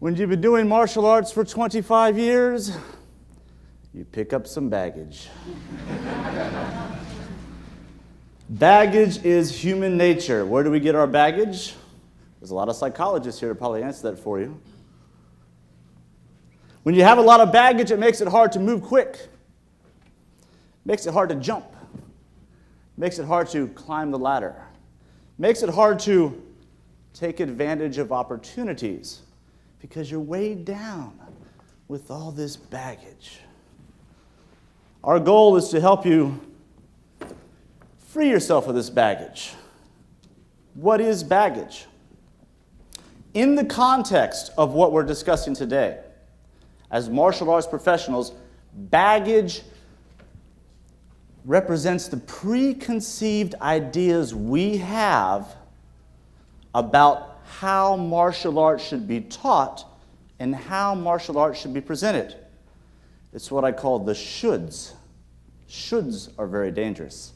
When you've been doing martial arts for 25 years, you pick up some baggage. Baggage is human nature. Where do we get our baggage? There's a lot of psychologists here to probably answer that for you. When you have a lot of baggage, it makes it hard to move quick. Makes it hard to jump. Makes it hard to climb the ladder. Makes it hard to take advantage of opportunities because you're weighed down with all this baggage. Our goal is to help you free yourself of this baggage. What is baggage? In the context of what we're discussing today, as martial arts professionals, baggage represents the preconceived ideas we have about how martial arts should be taught and how martial arts should be presented. It's what I call the shoulds. Shoulds are very dangerous.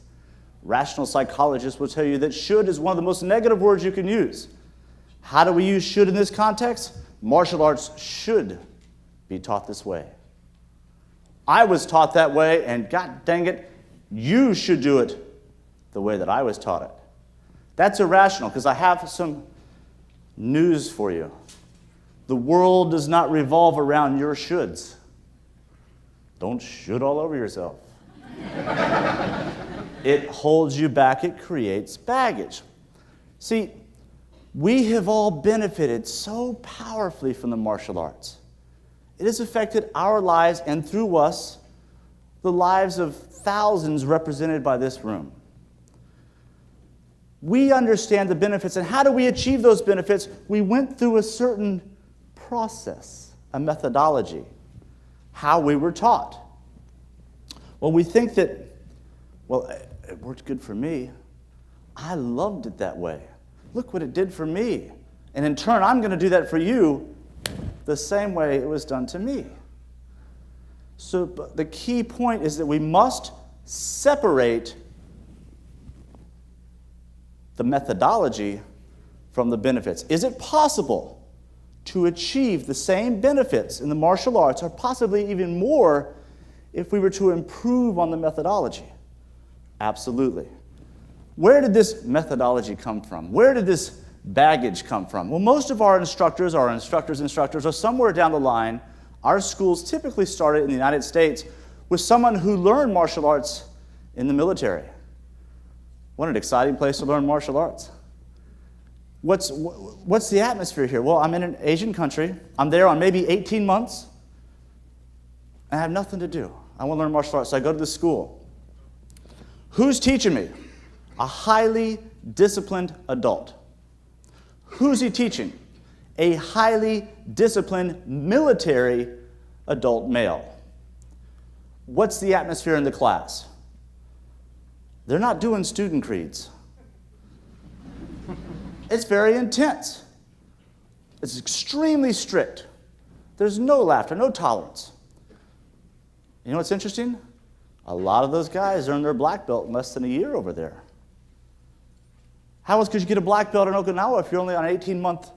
Rational psychologists will tell you that should is one of the most negative words you can use. How do we use should in this context? Martial arts should be taught this way. I was taught that way, and God dang it, you should do it the way that I was taught it. That's irrational, because I have some news for you. The world does not revolve around your shoulds. Don't should all over yourself. It holds you back. It creates baggage. See, we have all benefited so powerfully from the martial arts. It has affected our lives, and through us, the lives of thousands represented by this room. We understand the benefits, and how do we achieve those benefits? We went through a certain process, a methodology, how we were taught. Well, we think that, well, it worked good for me. I loved it that way. Look what it did for me. And in turn, I'm going to do that for you the same way it was done to me. So the key point is that we must separate the methodology from the benefits. Is it possible to achieve the same benefits in the martial arts, or possibly even more, if we were to improve on the methodology? Absolutely. Where did this methodology come from? Where did this baggage come from? Well, most of our instructors are somewhere down the line. Our schools typically started in the United States with someone who learned martial arts in the military. What an exciting place to learn martial arts. What's the atmosphere here? Well, I'm in an Asian country. I'm there on maybe 18 months, and I have nothing to do. I want to learn martial arts, so I go to the school. Who's teaching me? A highly disciplined adult. Who's he teaching? A highly disciplined military adult male. What's the atmosphere in the class? They're not doing student creeds. It's very intense. It's extremely strict. There's no laughter, no tolerance. You know what's interesting? A lot of those guys earn their black belt in less than a year over there. How else could you get a black belt in Okinawa if you're only on an 18-month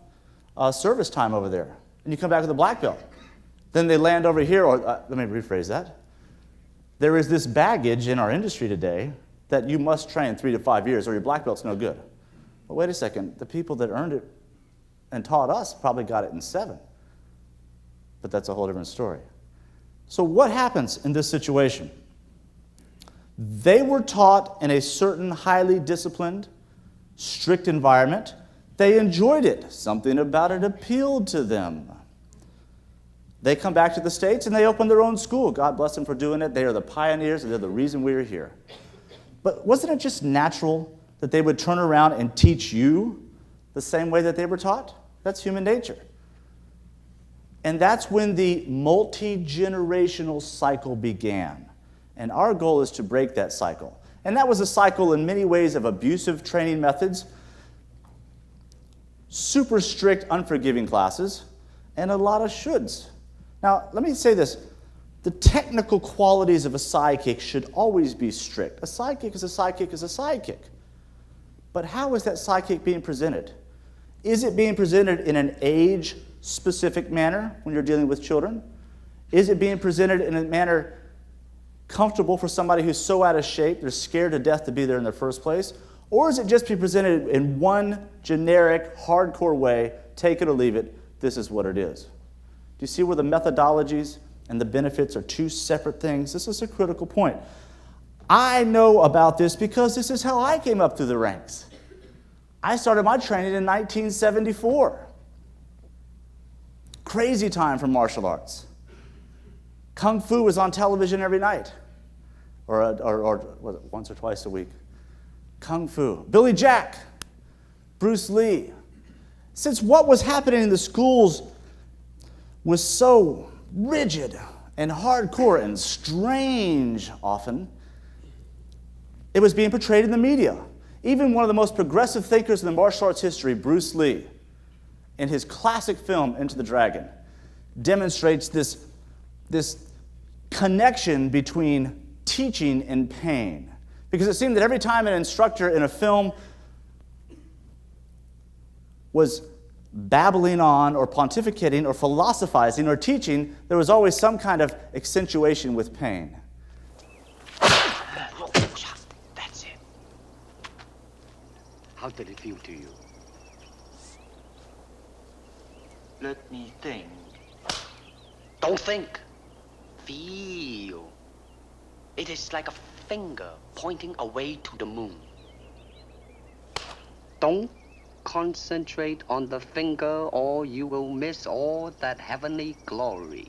service time over there, and you come back with a black belt? Then they land over here, or let me rephrase that. There is this baggage in our industry today that you must train 3 to 5 years or your black belt's no good. But wait a second, the people that earned it and taught us probably got it in 7. But that's a whole different story. So what happens in this situation? They were taught in a certain highly disciplined, strict environment. They enjoyed it. Something about it appealed to them. They come back to the States and they open their own school. God bless them for doing it. They are the pioneers, and they're the reason we are here. But wasn't it just natural that they would turn around and teach you the same way that they were taught? That's human nature. And that's when the multi-generational cycle began. And our goal is to break that cycle. And that was a cycle in many ways of abusive training methods, super strict, unforgiving classes, and a lot of shoulds. Now, let me say this. The technical qualities of a sidekick should always be strict. A sidekick is a sidekick is a sidekick. But how is that sidekick being presented? Is it being presented in an age specific manner when you're dealing with children? Is it being presented in a manner comfortable for somebody who's so out of shape, they're scared to death to be there in the first place? Or is it just being presented in one generic, hardcore way, take it or leave it, this is what it is? Do you see where the methodologies and the benefits are two separate things? This is a critical point. I know about this because this is how I came up through the ranks. I started my training in 1974. Crazy time for martial arts. Kung Fu was on television every night, or was it once or twice a week? Kung Fu. Billy Jack, Bruce Lee. Since what was happening in the schools was so rigid and hardcore and strange often, it was being portrayed in the media. Even one of the most progressive thinkers in the martial arts history, Bruce Lee, in his classic film, Into the Dragon, demonstrates this connection between teaching and pain. Because it seemed that every time an instructor in a film was babbling on or pontificating or philosophizing or teaching, there was always some kind of accentuation with pain. That's it. How did it feel to you? Let me think. Don't think. Feel. It is like a finger pointing away to the moon. Don't concentrate on the finger or you will miss all that heavenly glory.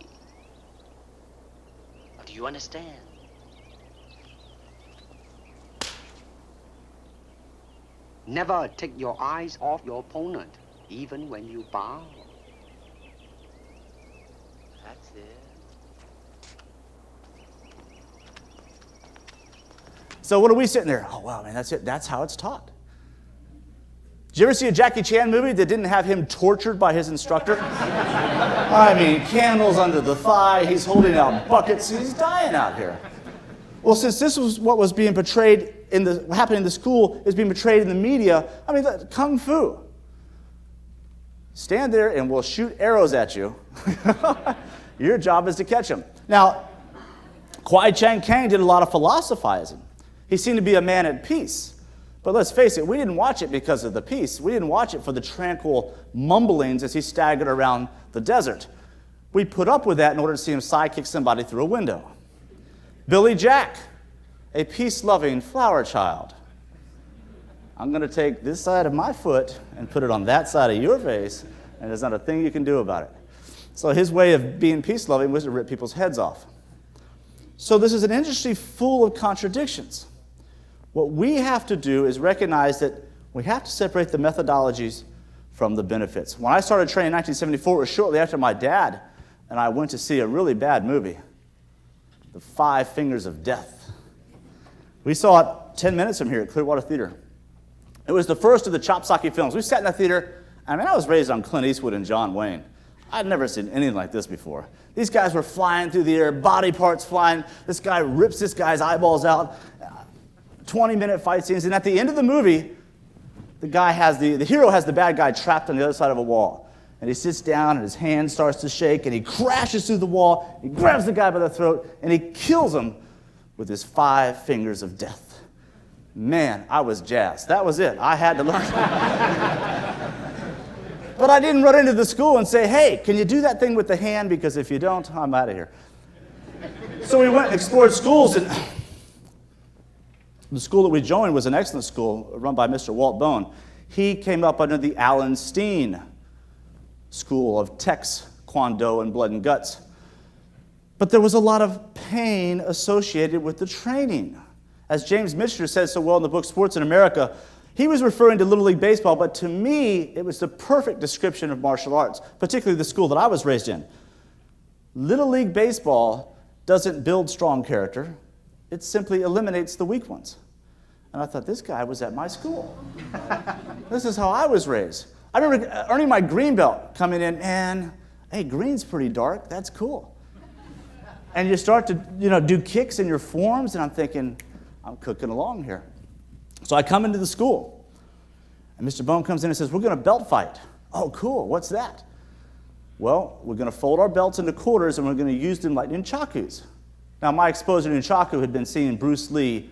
Do you understand? Never take your eyes off your opponent, even when you bow. That's it. So what are we sitting there? Oh, wow, man, that's it. That's how it's taught. Did you ever see a Jackie Chan movie that didn't have him tortured by his instructor? I mean, candles under the thigh, he's holding out buckets, he's dying out here. Well, since this was what was being portrayed happening in the school, is being portrayed in the media, I mean, Kung Fu. Stand there and we'll shoot arrows at you. Your job is to catch them. Now, Kwai Chang Caine did a lot of philosophizing. He seemed to be a man at peace. But let's face it, we didn't watch it because of the peace. We didn't watch it for the tranquil mumblings as he staggered around the desert. We put up with that in order to see him sidekick somebody through a window. Billy Jack, a peace-loving flower child. I'm going to take this side of my foot and put it on that side of your face, and there's not a thing you can do about it. So his way of being peace-loving was to rip people's heads off. So this is an industry full of contradictions. What we have to do is recognize that we have to separate the methodologies from the benefits. When I started training in 1974, it was shortly after my dad and I went to see a really bad movie, The 5 Fingers of Death. We saw it 10 minutes from here at Clearwater Theater. It was the first of the Chopsaki films. We sat in that theater. I mean, I was raised on Clint Eastwood and John Wayne. I'd never seen anything like this before. These guys were flying through the air, body parts flying. This guy rips this guy's eyeballs out. 20-minute fight scenes, and at the end of the movie, the hero has the bad guy trapped on the other side of a wall. And he sits down, and his hand starts to shake, and he crashes through the wall, he grabs the guy by the throat, and he kills him with his 5 fingers of death. Man, I was jazzed. That was it. I had to learn. But I didn't run into the school and say, hey, can you do that thing with the hand? Because if you don't, I'm out of here. So we went and explored schools, and the school that we joined was an excellent school run by Mr. Walt Bone. He came up under the Alan Steen School of Tex, Kwon-Do, and Blood and Guts. But there was a lot of pain associated with the training. As James Mishner said so well in the book Sports in America, he was referring to Little League Baseball, but to me, it was the perfect description of martial arts, particularly the school that I was raised in. Little League Baseball doesn't build strong character. It simply eliminates the weak ones. And I thought, this guy was at my school. This is how I was raised. I remember earning my green belt, coming in, and hey, green's pretty dark. That's cool. And you start to, do kicks in your forms, and I'm thinking, I'm cooking along here. So I come into the school, and Mr. Bone comes in and says, we're going to belt fight. Oh, cool. What's that? Well, we're going to fold our belts into quarters, and we're going to use them like nunchakus. Now, my exposure to nunchaku had been seeing Bruce Lee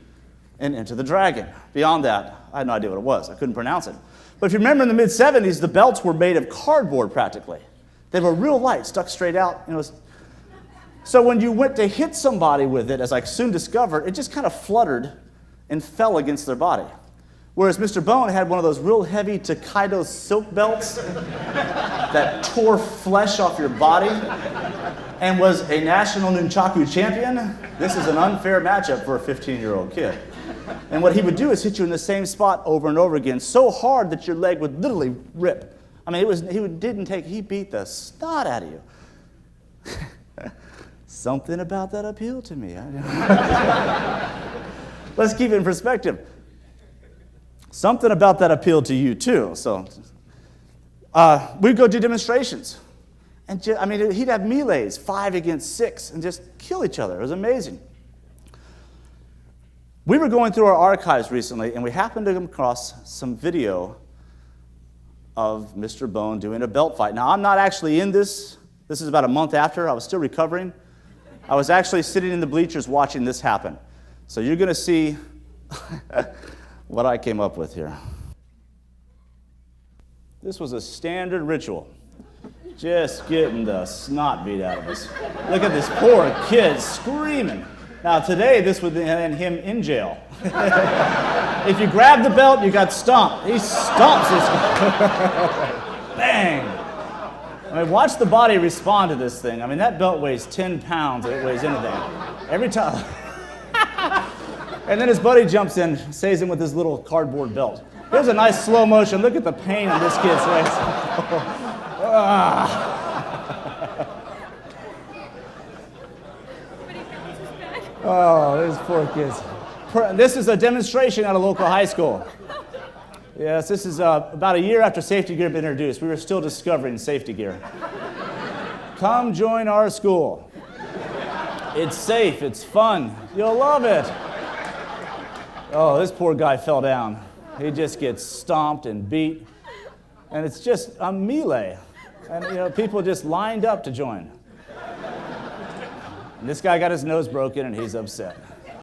in Enter the Dragon. Beyond that, I had no idea what it was. I couldn't pronounce it. But if you remember in the mid-'70s, the belts were made of cardboard practically. They were real light, stuck straight out. So when you went to hit somebody with it, as I soon discovered, it just kind of fluttered and fell against their body. Whereas Mr. Bone had one of those real heavy Tokaido silk belts that tore flesh off your body and was a national nunchaku champion. This is an unfair matchup for a 15-year-old kid. And what he would do is hit you in the same spot over and over again, so hard that your leg would literally rip. I mean, he beat the snot out of you. Something about that appealed to me. Let's keep it in perspective. Something about that appealed to you too. So we'd go do demonstrations. And he'd have melees, 5 against 6, and just kill each other. It was amazing. We were going through our archives recently, and we happened to come across some video of Mr. Bone doing a belt fight. Now, I'm not actually in this. This is about a month after. I was still recovering. I was actually sitting in the bleachers watching this happen. So you're going to see what I came up with here. This was a standard ritual. Just getting the snot beat out of us. Look at this poor kid screaming. Now today, this would end him in jail. If you grab the belt, you got stomped. He stomps his bang. I mean, watch the body respond to this thing. I mean, that belt weighs 10 pounds. It weighs anything. Every time. And then his buddy jumps in, saves him with his little cardboard belt. Here's a nice slow motion. Look at the pain in this kid's face. Oh, these poor kids. This is a demonstration at a local high school. Yes, this is about a year after safety gear had been introduced. We were still discovering safety gear. Come join our school. It's safe, it's fun, you'll love it. Oh, this poor guy fell down. He just gets stomped and beat. And it's just a melee. And people just lined up to join. And this guy got his nose broken and he's upset.